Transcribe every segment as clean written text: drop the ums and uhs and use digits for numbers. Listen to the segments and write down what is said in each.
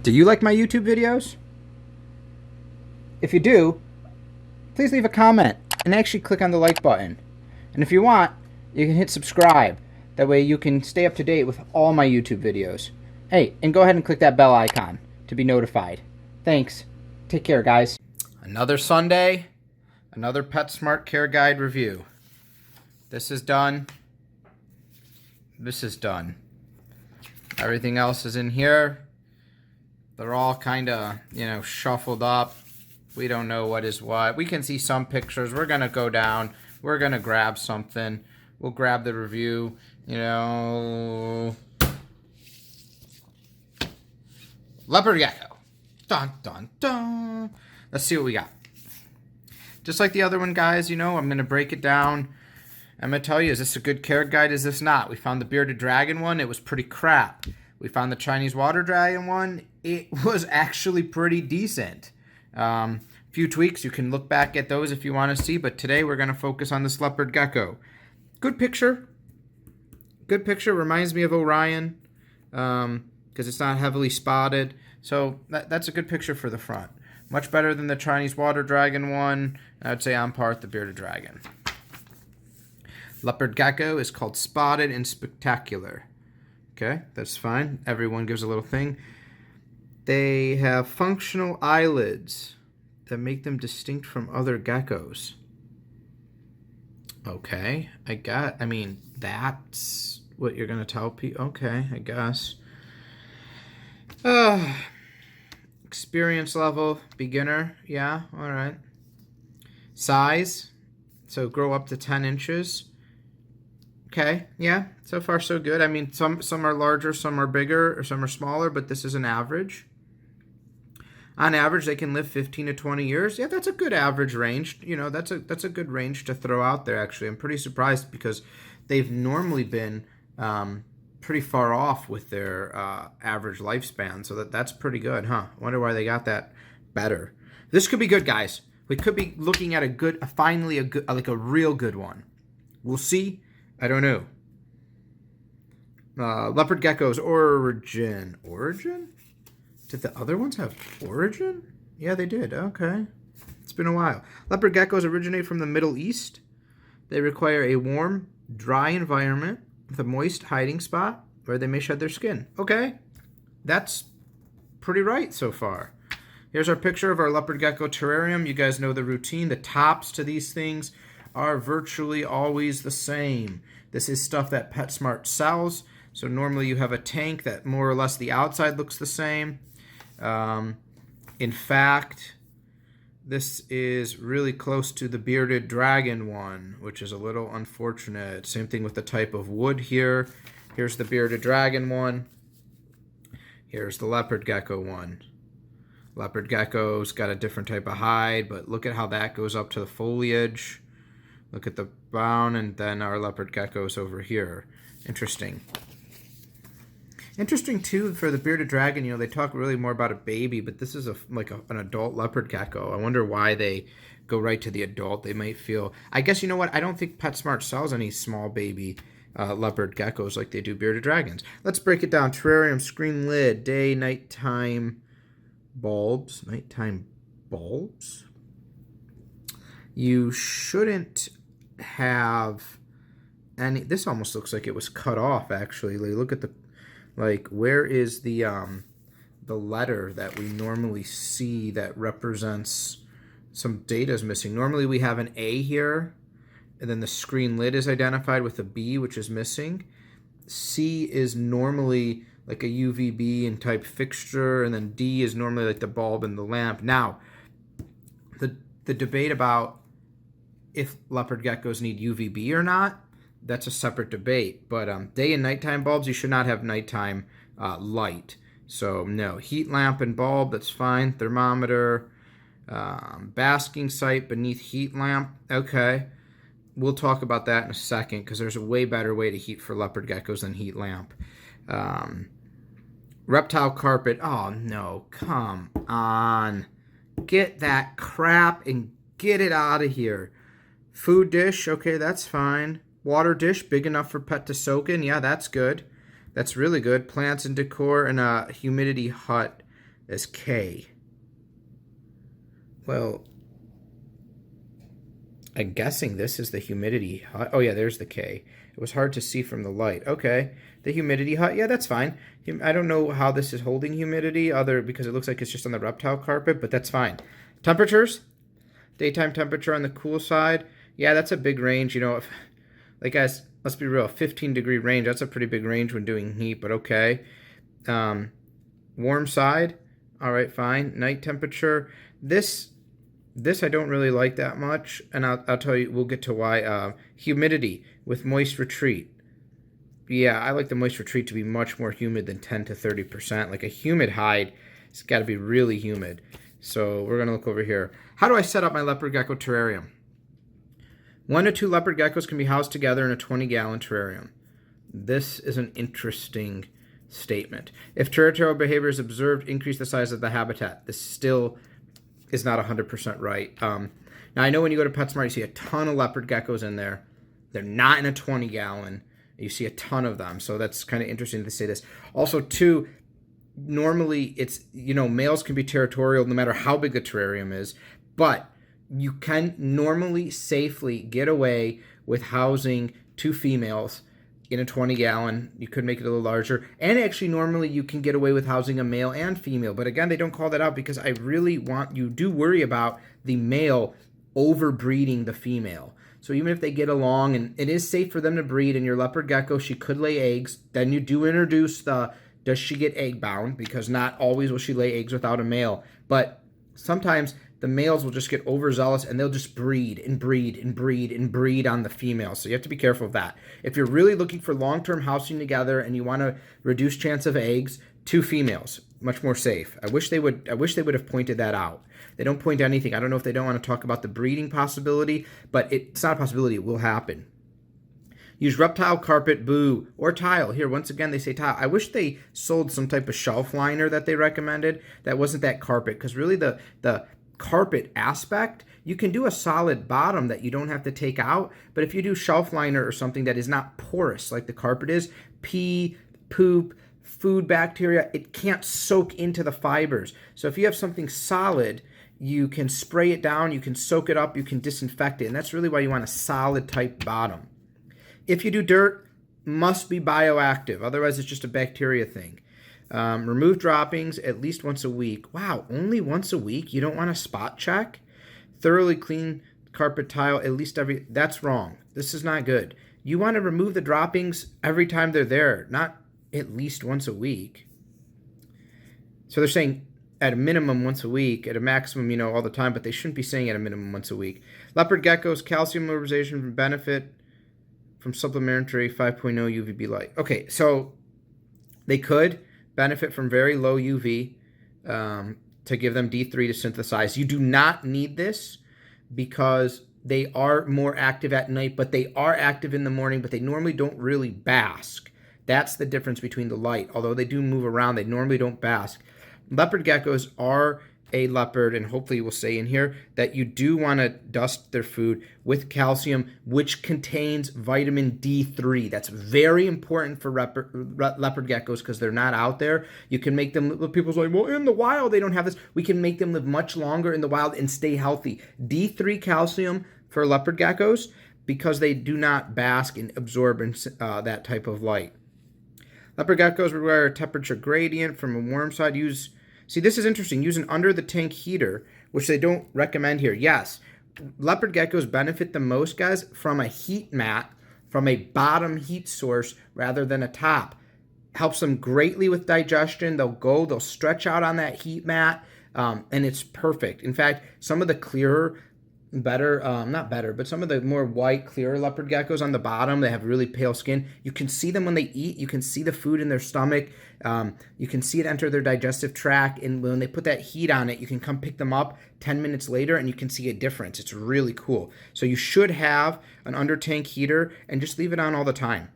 Do you like my YouTube videos? If you do, please leave a comment and actually click on the like button. And if you want, you can hit subscribe. That way you can stay up to date with all my YouTube videos. Hey, and go ahead and click that bell icon to be notified. Thanks. Take care, guys. Another Sunday, another Petsmart Care Guide review. This is done. This is done. Everything else is in here. They're all kind of, shuffled up. We don't know what is what. We can see some pictures. We're going to go down. We're going to grab something. We'll grab the review. Leopard Gecko. Dun, dun, dun. Let's see what we got. Just like the other one, guys, I'm going to break it down. I'm going to tell you, is this a good care guide? Is this not? We found the bearded dragon one. It was pretty crap. We found the Chinese water dragon one. It was actually pretty decent. Few tweaks. You can look back at those if you want to see. But today we're going to focus on this leopard gecko. Good picture. Good picture. Reminds me of Orion because it's not heavily spotted. So that's a good picture for the front. Much better than the Chinese water dragon one. I would say on par with the bearded dragon. Leopard gecko is called spotted and spectacular. Okay, that's fine. Everyone gives a little thing. They have functional eyelids that make them distinct from other geckos. Okay, that's what you're going to tell people. Okay, I guess. Experience level, beginner. Yeah, all right. Size, so grow up to 10 inches. Okay, yeah, so far so good. I mean, some are larger, some are bigger, or some are smaller, but this is an average. On average, they can live 15 to 20 years. Yeah, that's a good average range. That's a good range to throw out there, actually. I'm pretty surprised because they've normally been pretty far off with their average lifespan, so that's pretty good, huh? I wonder why they got that better. This could be good, guys. We could be looking at finally a good, like a real good one. We'll see. I don't know. Leopard gecko's origin. Origin? Did the other ones have origin? Yeah, they did. Okay. It's been a while. Leopard geckos originate from the Middle East. They require a warm, dry environment with a moist hiding spot where they may shed their skin. Okay. That's pretty right so far. Here's our picture of our leopard gecko terrarium. You guys know the routine. The tops to these things are virtually always the same. This is stuff that Petsmart sells. So normally you have a tank that more or less the outside looks the same. In fact, this is really close to the bearded dragon one, which is a little unfortunate. Same thing with the type of wood here. Here's the bearded dragon one. Here's the leopard gecko one. Leopard gecko's got a different type of hide, but look at how that goes up to the foliage. Look at the brown, and then our leopard geckos over here. Interesting. Interesting, too, for the bearded dragon, they talk really more about a baby, but this is an adult leopard gecko. I wonder why they go right to the adult. They might feel... I guess, you know what? I don't think PetSmart sells any small baby leopard geckos like they do bearded dragons. Let's break it down. Terrarium, screen lid, day, nighttime bulbs. Nighttime bulbs? You shouldn't have any... This almost looks like it was cut off, actually. Look at the... where is the letter that we normally see that represents some data is missing? Normally we have an A here, and then the screen lid is identified with a B, which is missing. C is normally like a UVB and type fixture, and then D is normally like the bulb and the lamp. Now, the debate about if leopard geckos need UVB or not, that's a separate debate. But day and nighttime bulbs, you should not have nighttime light. So no, heat lamp and bulb, that's fine. Thermometer, basking site beneath heat lamp. Okay, we'll talk about that in a second because there's a way better way to heat for leopard geckos than heat lamp. Reptile carpet. Oh no, come on. Get that crap and get it out of here. Food dish, okay, that's fine. Water dish, big enough for pet to soak in. Yeah, that's good. That's really good. Plants and decor and a humidity hut. as K. Well, I'm guessing this is the humidity hut. Oh yeah, there's the K. It was hard to see from the light. Okay, the humidity hut. Yeah, that's fine. I don't know how this is holding humidity because it looks like it's just on the reptile carpet, but that's fine. Temperatures. Daytime temperature on the cool side. Yeah, that's a big range. You know, like guys, let's be real. 15-degree range. That's a pretty big range when doing heat, but okay. Warm side. All right, fine. Night temperature. This I don't really like that much, and I'll tell you, we'll get to why. Humidity with moist retreat. Yeah, I like the moist retreat to be much more humid than 10 to 30%. Like a humid hide, it's got to be really humid. So we're going to look over here. How do I set up my leopard gecko terrarium? 1 to 2 leopard geckos can be housed together in a 20-gallon terrarium. This is an interesting statement. If territorial behavior is observed, increase the size of the habitat. This still is not 100% right. Now, I know when you go to Petsmart, you see a ton of leopard geckos in there. They're not in a 20-gallon. You see a ton of them, so that's kind of interesting to say this. Also, too, normally it's, males can be territorial no matter how big the terrarium is, but you can normally safely get away with housing 2 females in a 20-gallon. You could make it a little larger. And actually, normally you can get away with housing a male and female. But again, they don't call that out because I really you do worry about the male overbreeding the female. So even if they get along, and it is safe for them to breed, and your leopard gecko, she could lay eggs, then you do introduce does she get egg bound? Because not always will she lay eggs without a male. But sometimes the males will just get overzealous and they'll just breed and breed and breed and breed on the females. So you have to be careful of that. If you're really looking for long-term housing together and you want to reduce chance of eggs, 2 females, much more safe. I wish they would have pointed that out. They don't point to anything. I don't know if they don't want to talk about the breeding possibility, but it's not a possibility. It will happen. Use reptile carpet, boo, or tile. Here, once again, they say tile. I wish they sold some type of shelf liner that they recommended that wasn't that carpet, because really the carpet aspect, you can do a solid bottom that you don't have to take out, but if you do shelf liner or something that is not porous like the carpet is, pee, poop, food bacteria, it can't soak into the fibers. So if you have something solid, you can spray it down, you can soak it up, you can disinfect it, and that's really why you want a solid type bottom. If you do dirt, must be bioactive, otherwise it's just a bacteria thing. Remove droppings at least once a week. Wow, only once a week? You don't want a spot check? Thoroughly clean carpet tile at least that's wrong. This is not good. You want to remove the droppings every time they're there, not at least once a week. So they're saying at a minimum once a week, at a maximum, all the time, but they shouldn't be saying at a minimum once a week. Leopard geckos, calcium mineralization benefit from supplementary 5.0 UVB light. Okay, so they could benefit from very low UV to give them D3 to synthesize. You do not need this because they are more active at night, but they are active in the morning, but they normally don't really bask. That's the difference between the light. Although they do move around, they normally don't bask. Leopard geckos are a leopard, and hopefully we'll say in here that you do want to dust their food with calcium, which contains vitamin D3. That's very important for leopard geckos because they're not out there. You can make them, people's like, well, in the wild they don't have this. We can make them live much longer in the wild and stay healthy. D3 calcium for leopard geckos because they do not bask and absorb that type of light. Leopard geckos require a temperature gradient from a warm side. See, this is interesting. Use an under-the-tank heater, which they don't recommend here. Yes, leopard geckos benefit the most, guys, from a heat mat, from a bottom heat source rather than a top. Helps them greatly with digestion. They'll stretch out on that heat mat, and it's perfect. In fact, some of the clearer, not better, but some of the more white, clearer leopard geckos on the bottom, they have really pale skin. You can see them when they eat. You can see the food in their stomach. You can see it enter their digestive tract, and when they put that heat on it, you can come pick them up 10 minutes later, and you can see a difference. It's really cool. So you should have an under-tank heater, and just leave it on all the time.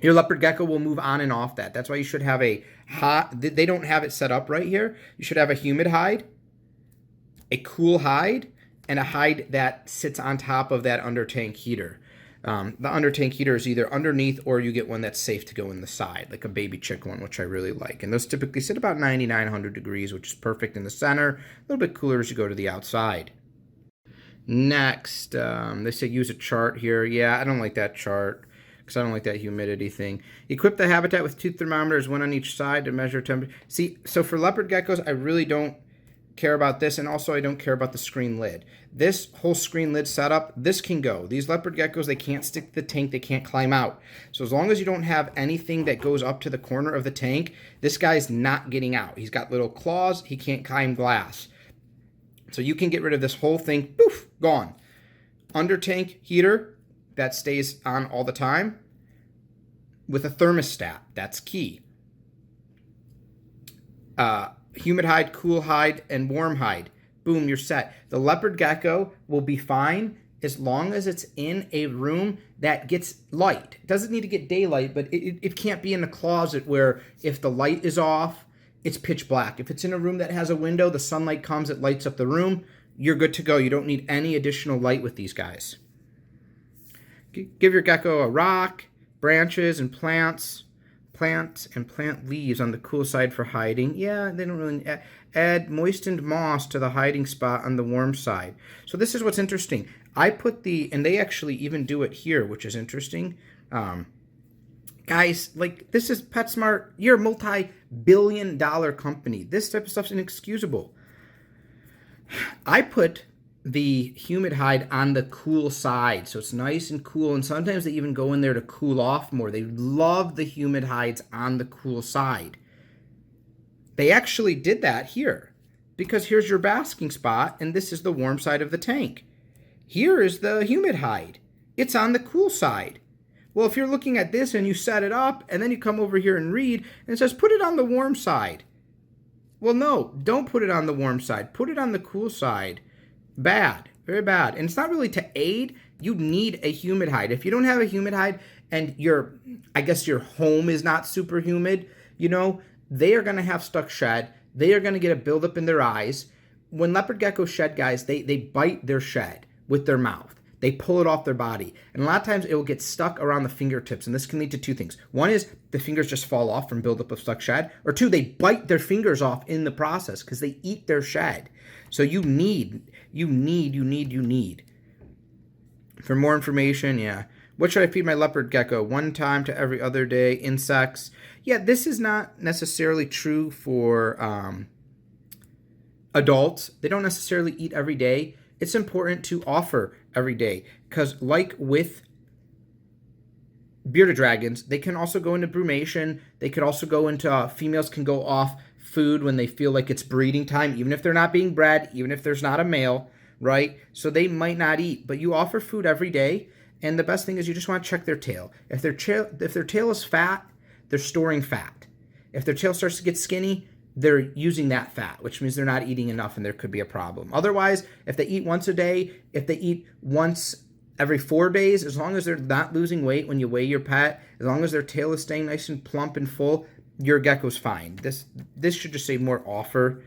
Your leopard gecko will move on and off that. That's why you should have a hot, they don't have it set up right here. You should have a humid hide, a cool hide, and a hide that sits on top of that under tank heater. The under tank heater is either underneath or you get one that's safe to go in the side, like a baby chick one, which I really like. And those typically sit about 99, 100 degrees, which is perfect in the center. A little bit cooler as you go to the outside. Next, they say use a chart here. Yeah, I don't like that chart because I don't like that humidity thing. Equip the habitat with 2 thermometers, one on each side to measure temperature. See, so for leopard geckos, I really don't care about this, and also I don't care about the screen lid. This whole screen lid setup, this can go. These leopard geckos, they can't stick to the tank, they can't climb out. So as long as you don't have anything that goes up to the corner of the tank, this guy's not getting out. He's got little claws, he can't climb glass. So you can get rid of this whole thing, poof, gone. Under tank heater, that stays on all the time with a thermostat, that's key. Humid hide, cool hide, and warm hide. Boom, you're set. The leopard gecko will be fine as long as it's in a room that gets light. It doesn't need to get daylight, but it can't be in a closet where if the light is off, it's pitch black. If it's in a room that has a window, the sunlight comes, it lights up the room, you're good to go. You don't need any additional light with these guys. Give your gecko a rock, branches, and plants and plant leaves on the cool side for hiding. Yeah, they don't really add moistened moss to the hiding spot on the warm side. So this is what's interesting. I put and they actually even do it here, which is interesting. Guys, like, this is Petsmart. You're a multi-billion-dollar company. This type of stuff's inexcusable. I put the humid hide on the cool side, so it's nice and cool, and sometimes they even go in there to cool off more. They love the humid hides on the cool side. They actually did that here, because here's your basking spot, and this is the warm side of the tank. Here is the humid hide. It's on the cool side. Well, if you're looking at this and you set it up, and then you come over here and read, and it says put it on the warm side. Well, no, don't put it on the warm side. Put it on the cool side. Bad, very bad. And it's not really to aid. You need a humid hide. If you don't have a humid hide and I guess your home is not super humid, they are going to have stuck shed. They are going to get a buildup in their eyes. When leopard geckos shed, guys, they bite their shed with their mouth. They pull it off their body. And a lot of times it will get stuck around the fingertips. And this can lead to 2 things. One is the fingers just fall off from buildup of stuck shed. Or 2, they bite their fingers off in the process because they eat their shed. So you need. For more information, yeah. What should I feed my leopard gecko? 1 time to every other day. Insects. Yeah, this is not necessarily true for adults. They don't necessarily eat every day. It's important to offer every day because, like with bearded dragons, they can also go into brumation. They could also go into females can go off food when they feel like it's breeding time, even if they're not being bred, even if there's not a male, right? So they might not eat, but you offer food every day. And the best thing is you just want to check their tail. If their tail is fat, they're storing fat. If their tail starts to get skinny, they're using that fat, which means they're not eating enough and there could be a problem. Otherwise, if they eat once a day, if they eat once every 4 days, as long as they're not losing weight when you weigh your pet, as long as their tail is staying nice and plump and full, your gecko's fine. This should just say more offer.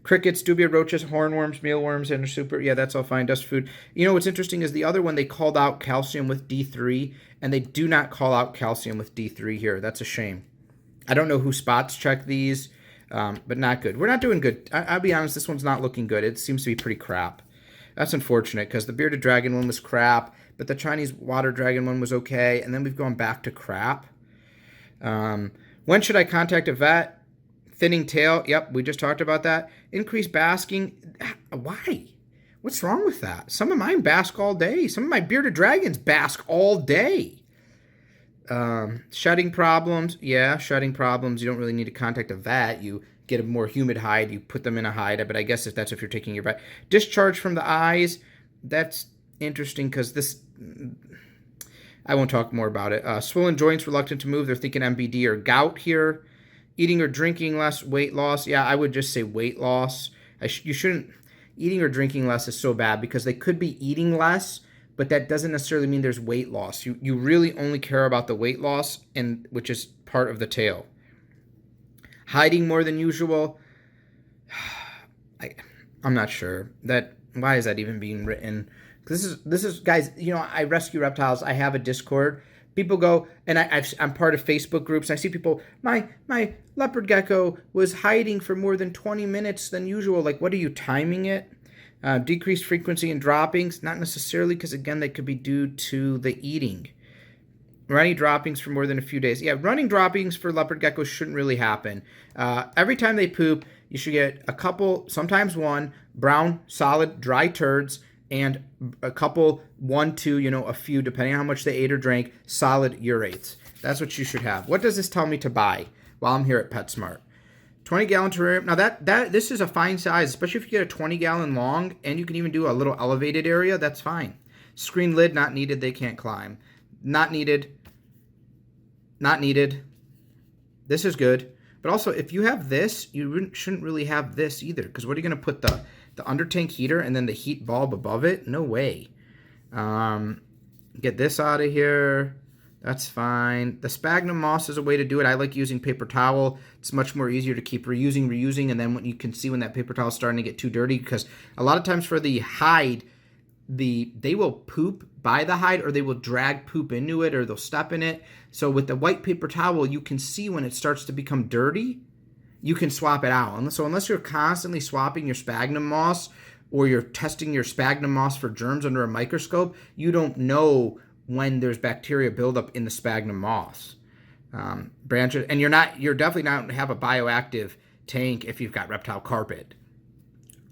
Crickets, dubia roaches, hornworms, mealworms, and super. Yeah, that's all fine. Dust food. What's interesting is the other one, they called out calcium with D3, and they do not call out calcium with D3 here. That's a shame. I don't know who spots check these, but not good. We're not doing good. I'll be honest, this one's not looking good. It seems to be pretty crap. That's unfortunate because the bearded dragon one was crap, but the Chinese water dragon one was okay, and then we've gone back to crap. When should I contact a vet? Thinning tail. Yep, we just talked about that. Increased basking. Why? What's wrong with that? Some of mine bask all day. Some of my bearded dragons bask all day. Shedding problems. Yeah, shedding problems. You don't really need to contact a vet. You get a more humid hide. You put them in a hide. But I guess if you're taking your vet. Discharge from the eyes. That's interesting because this... I won't talk more about it. Swollen joints, reluctant to move. They're thinking MBD or gout here. Eating or drinking less, weight loss. Yeah, I would just say weight loss. You shouldn't... Eating or drinking less is so bad because they could be eating less, but that doesn't necessarily mean there's weight loss. You really only care about the weight loss, which is part of the tail. Hiding more than usual. I'm not sure. Why is that even being written? This is guys, you know, I rescue reptiles. I have a Discord. People go, and I'm part of Facebook groups. I see people, my leopard gecko was hiding for more than 20 minutes than usual. Like, what are you timing it? Decreased frequency in droppings, not necessarily, because again, they could be due to the eating. Running droppings for more than a few days. Yeah, running droppings for leopard geckos shouldn't really happen. Every time they poop, you should get a couple, sometimes one, brown, solid, dry turds, and a couple, 1, 2, you know, a few, depending on how much they ate or drank, solid urates. That's what you should have. What does this tell me to buy while I'm here at PetSmart? 20-gallon terrarium. Now this is a fine size, especially if you get a 20-gallon long, and you can even do a little elevated area. That's fine. Screen lid not needed. They can't climb. Not needed. Not needed. This is good. But also, if you have this, you shouldn't really have this either. Because what are you going to put the under tank heater and then the heat bulb above it? No way. Get this out of here. That's fine. The sphagnum moss is a way to do it. I like using paper towel. It's much more easier to keep reusing. And then when you can see when that paper towel is starting to get too dirty. Because a lot of times for the hide, they will poop by the hide, or they will drag poop into it, or they'll step in it. So with the white paper towel, you can see when it starts to become dirty, you can swap it out. So unless you're constantly swapping your sphagnum moss, or you're testing your sphagnum moss for germs under a microscope, you don't know when there's bacteria buildup in the sphagnum moss. Branches, and you're definitely not have a bioactive tank if you've got reptile carpet.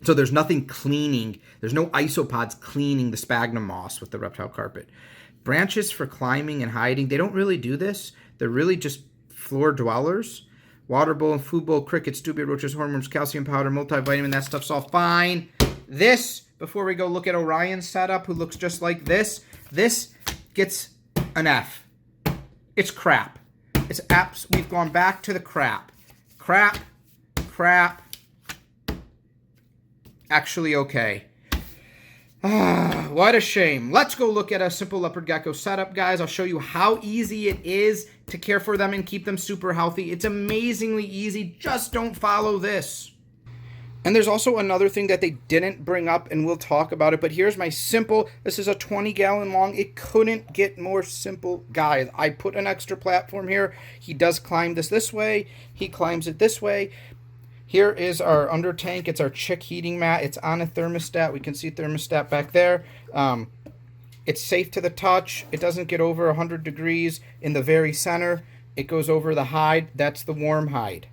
So there's nothing cleaning. There's no isopods cleaning the sphagnum moss with the reptile carpet. Branches for climbing and hiding. They don't really do this. They're really just floor dwellers. Water bowl and food bowl, crickets, dubia roaches, hormones, calcium powder, multivitamin. That stuff's all fine. This, before we go look at Orion's setup, who looks just like this gets an F. It's crap. It's apps. We've gone back to the crap. Crap. Actually okay. What a shame. Let's go look at a simple leopard gecko setup, guys. I'll show you how easy it is to care for them and keep them super healthy. It's amazingly easy. Just don't follow this. And there's also another thing that they didn't bring up, and we'll talk about it, but here's my simple, this is a 20-gallon long. It couldn't get more simple, guys. I put an extra platform here. He does climb this way. He climbs it this way. Here is our under tank. It's our chick heating mat. It's on a thermostat. We can see thermostat back there. It's safe to the touch. It doesn't get over 100 degrees in the very center. It goes over the hide. That's the warm hide.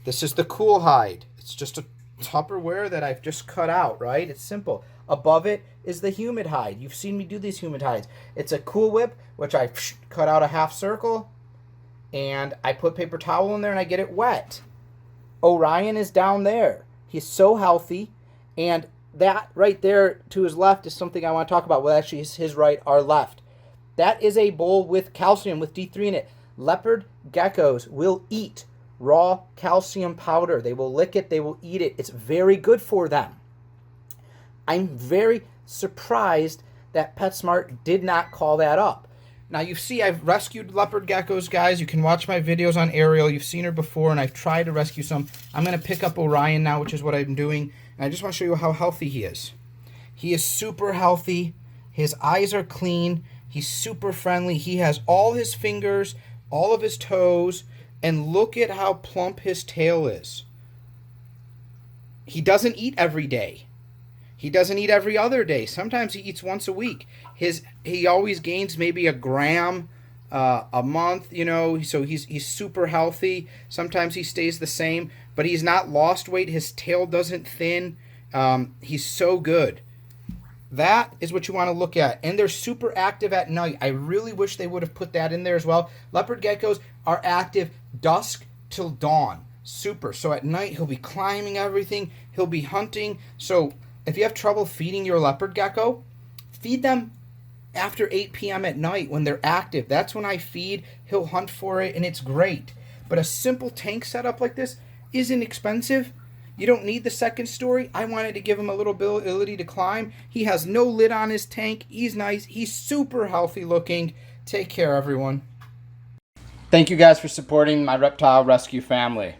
This is the cool hide. It's just a Tupperware that I've just cut out, right? It's simple. Above it is the humid hide. You've seen me do these humid hides. It's a Cool Whip, which I cut out a half circle, and I put paper towel in there and I get it wet. Orion is down there. He's so healthy, and that right there to his left is something I want to talk about. Well, actually, it's his right, our left. That is a bowl with calcium, with D3 in it. Leopard geckos will eat raw calcium powder. They will lick it. They will eat it. It's very good for them. I'm very surprised that PetSmart did not call that up. Now, you see, I've rescued leopard geckos, guys. You can watch my videos on Ariel. You've seen her before, and I've tried to rescue some. I'm going to pick up Orion now, which is what I'm doing. And I just want to show you how healthy he is. He is super healthy. His eyes are clean. He's super friendly. He has all his fingers, all of his toes, and look at how plump his tail is. He doesn't eat every day. He doesn't eat every other day. Sometimes he eats once a week. He always gains maybe a gram a month, you know, so he's super healthy. Sometimes he stays the same, but he's not lost weight. His tail doesn't thin. He's so good. That is what you want to look at. And they're super active at night. I really wish they would have put that in there as well. Leopard geckos are active dusk till dawn. Super. So at night, he'll be climbing everything. He'll be hunting. So if you have trouble feeding your leopard gecko, feed them after 8 p.m. at night when they're active. That's when I feed. He'll hunt for it, and it's great. But a simple tank setup like this isn't expensive. You don't need the second story. I wanted to give him a little ability to climb. He has no lid on his tank. He's nice. He's super healthy looking. Take care, everyone. Thank you guys for supporting my reptile rescue family.